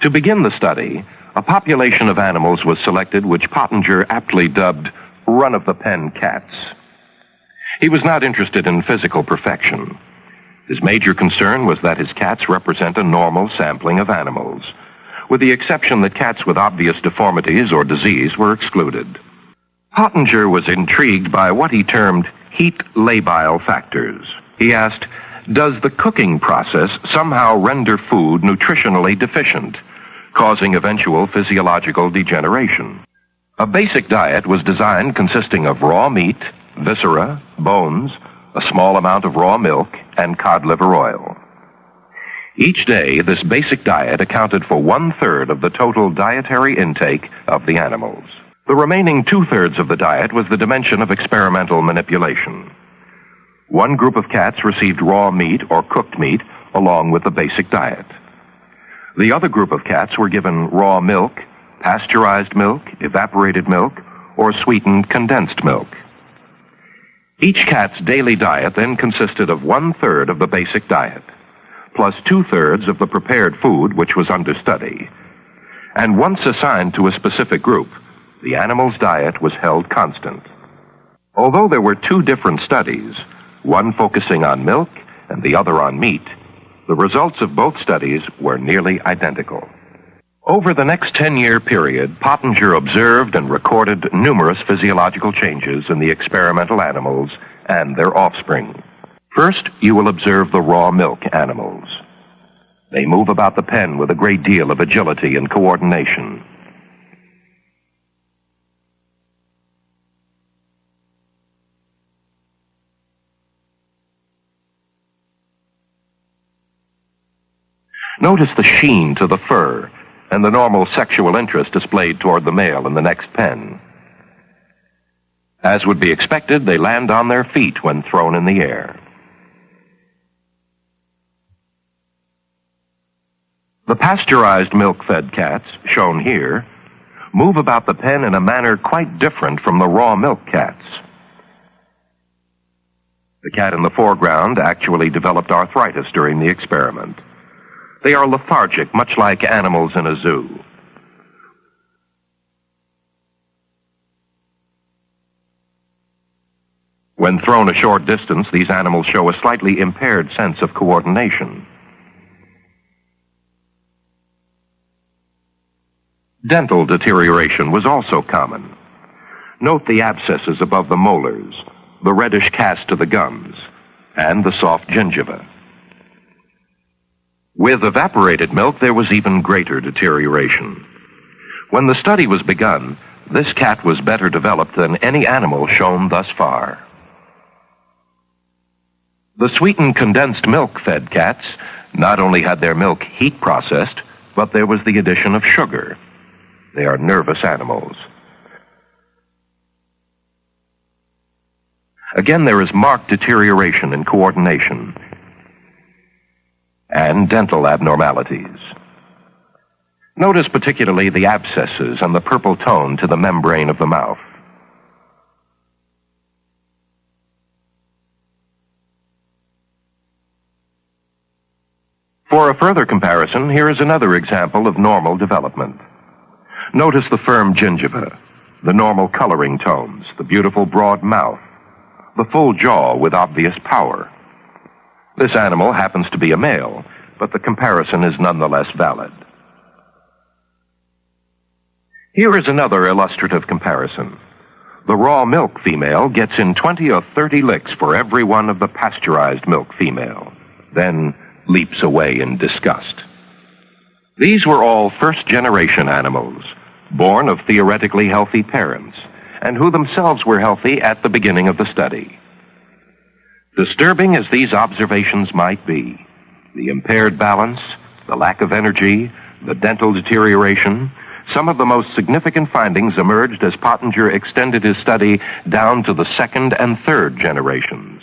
To begin the study, a population of animals was selected which Pottenger aptly dubbed run-of-the-pen cats. He was not interested in physical perfection. His major concern was that his cats represent a normal sampling of animals, with the exception that cats with obvious deformities or disease were excluded. Pottenger was intrigued by what he termed heat labile factors. He asked, does the cooking process somehow render food nutritionally deficient, causing eventual physiological degeneration? A basic diet was designed consisting of raw meat, viscera, bones, a small amount of raw milk, and cod liver oil. Each day, this basic diet accounted for 1/3 of the total dietary intake of the animals. The remaining 2/3 of the diet was the dimension of experimental manipulation. One group of cats received raw meat or cooked meat along with the basic diet. The other group of cats were given raw milk, pasteurized milk, evaporated milk, or sweetened condensed milk. Each cat's daily diet then consisted of 1/3 of the basic diet, plus 2/3 of the prepared food which was under study. And once assigned to a specific group, the animal's diet was held constant. Although there were two different studies, one focusing on milk and the other on meat, the results of both studies were nearly identical. Over the next 10-year period, Pottenger observed and recorded numerous physiological changes in the experimental animals and their offspring. First, you will observe the raw milk animals. They move about the pen with a great deal of agility and coordination. Notice the sheen to the fur and the normal sexual interest displayed toward the male in the next pen. As would be expected, they land on their feet when thrown in the air. The pasteurized milk-fed cats, shown here, move about the pen in a manner quite different from the raw milk cats. The cat in the foreground actually developed arthritis during the experiment. They are lethargic, much like animals in a zoo. When thrown a short distance, these animals show a slightly impaired sense of coordination. Dental deterioration was also common. Note the abscesses above the molars, the reddish cast to the gums, and the soft gingiva. With evaporated milk, there was even greater deterioration. When the study was begun, this cat was better developed than any animal shown thus far. The sweetened condensed milk-fed cats not only had their milk heat processed, but there was the addition of sugar. They are nervous animals. Again, there is marked deterioration in coordination and dental abnormalities. Notice particularly the abscesses and the purple tone to the membrane of the mouth. For a further comparison, here is another example of normal development. Notice the firm gingiva, the normal coloring tones, the beautiful broad mouth, the full jaw with obvious power. This animal happens to be a male, but the comparison is nonetheless valid. Here is another illustrative comparison. The raw milk female gets in 20 or 30 licks for every one of the pasteurized milk female, then leaps away in disgust. These were all first-generation animals, born of theoretically healthy parents, and who themselves were healthy at the beginning of the study. Disturbing as these observations might be, the impaired balance, the lack of energy, the dental deterioration, some of the most significant findings emerged as Pottenger extended his study down to the second and third generations.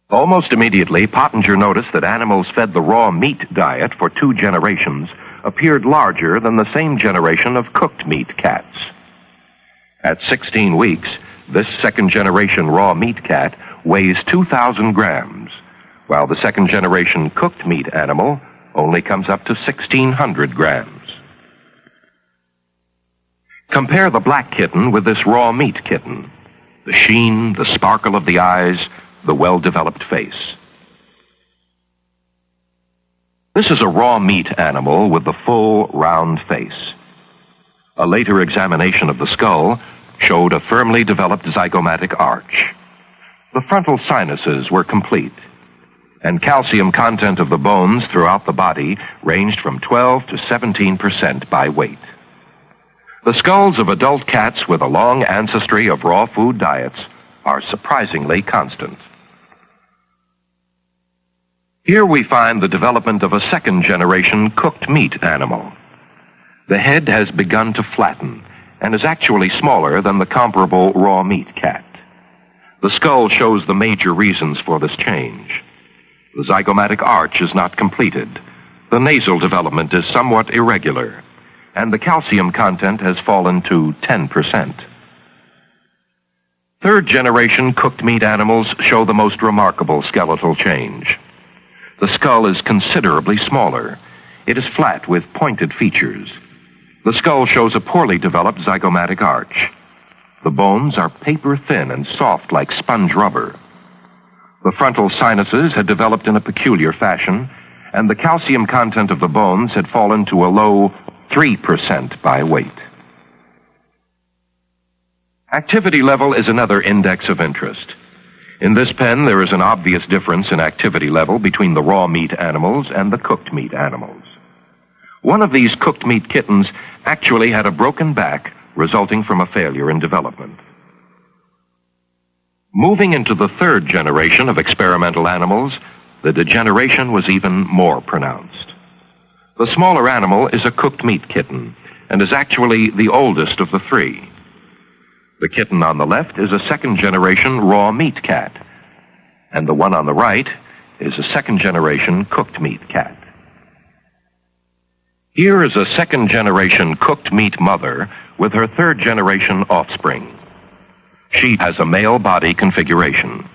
Almost immediately, Pottenger noticed that animals fed the raw meat diet for 2 generations appeared larger than the same generation of cooked meat cats. At 16 weeks, this second-generation raw meat cat weighs 2,000 grams, while the second-generation cooked meat animal only comes up to 1,600 grams. Compare the black kitten with this raw meat kitten. The sheen, the sparkle of the eyes, the well-developed face. This is a raw meat animal with the full, round face. A later examination of the skull showed a firmly developed zygomatic arch. The frontal sinuses were complete, and calcium content of the bones throughout the body ranged from 12 to 17% by weight. The skulls of adult cats with a long ancestry of raw food diets are surprisingly constant. Here we find the development of a second-generation cooked meat animal. The head has begun to flatten and is actually smaller than the comparable raw meat cat. The skull shows the major reasons for this change. The zygomatic arch is not completed. The nasal development is somewhat irregular, and the calcium content has fallen to 10%. Third-generation cooked meat animals show the most remarkable skeletal change. The skull is considerably smaller. It is flat with pointed features. The skull shows a poorly developed zygomatic arch. The bones are paper-thin and soft like sponge rubber. The frontal sinuses had developed in a peculiar fashion, and the calcium content of the bones had fallen to a low 3% by weight. Activity level is another index of interest. In this pen, there is an obvious difference in activity level between the raw meat animals and the cooked meat animals. One of these cooked meat kittens actually had a broken back resulting from a failure in development. Moving into the third generation of experimental animals, the degeneration was even more pronounced. The smaller animal is a cooked meat kitten and is actually the oldest of the three. The kitten on the left is a second-generation raw meat cat, and the one on the right is a second-generation cooked meat cat. Here is a second-generation cooked meat mother with her third-generation offspring. She has a male body configuration.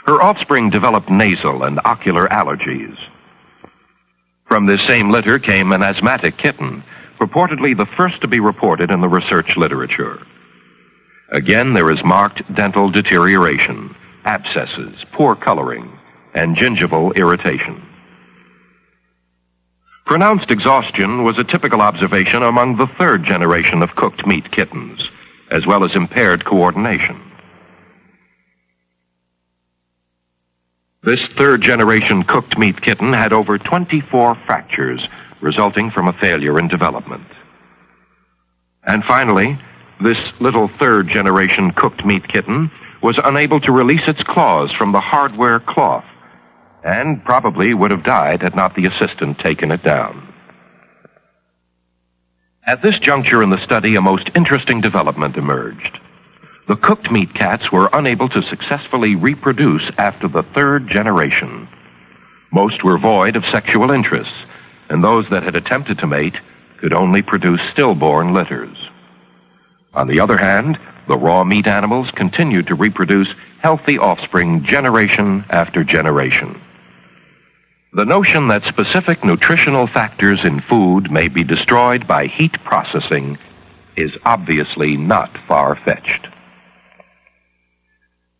Her offspring developed nasal and ocular allergies. From this same litter came an asthmatic kitten, purportedly the first to be reported in the research literature. Again, there is marked dental deterioration, abscesses, poor coloring, and gingival irritation. Pronounced exhaustion was a typical observation among the third generation of cooked meat kittens, as well as impaired coordination. This third-generation cooked meat kitten had over 24 fractures resulting from a failure in development. And finally, this little third-generation cooked meat kitten was unable to release its claws from the hardware cloth and probably would have died had not the assistant taken it down. At this juncture in the study, a most interesting development emerged. The cooked meat cats were unable to successfully reproduce after the third generation. Most were void of sexual interests, and those that had attempted to mate could only produce stillborn litters. On the other hand, the raw meat animals continued to reproduce healthy offspring generation after generation. The notion that specific nutritional factors in food may be destroyed by heat processing is obviously not far-fetched.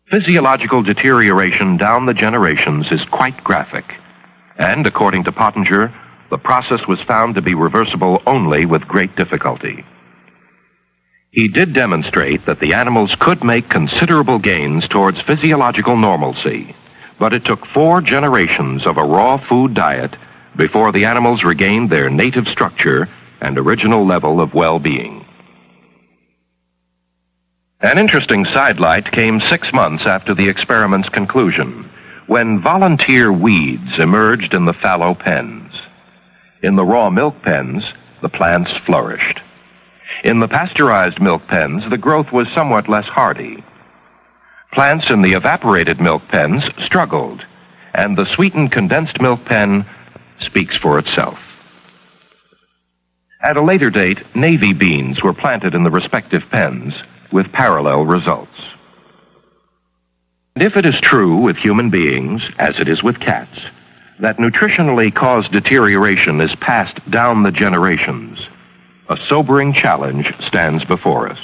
Physiological deterioration down the generations is quite graphic, and according to Pottenger, the process was found to be reversible only with great difficulty. He did demonstrate that the animals could make considerable gains towards physiological normalcy, but it took 4 generations of a raw food diet before the animals regained their native structure and original level of well-being. An interesting sidelight came 6 months after the experiment's conclusion, when volunteer weeds emerged in the fallow pens. In the raw milk pens, the plants flourished. In the pasteurized milk pens, the growth was somewhat less hardy. Plants in the evaporated milk pens struggled, and the sweetened condensed milk pen speaks for itself. At a later date, navy beans were planted in the respective pens, with parallel results. And if it is true with human beings, as it is with cats, that nutritionally caused deterioration is passed down the generations, a sobering challenge stands before us.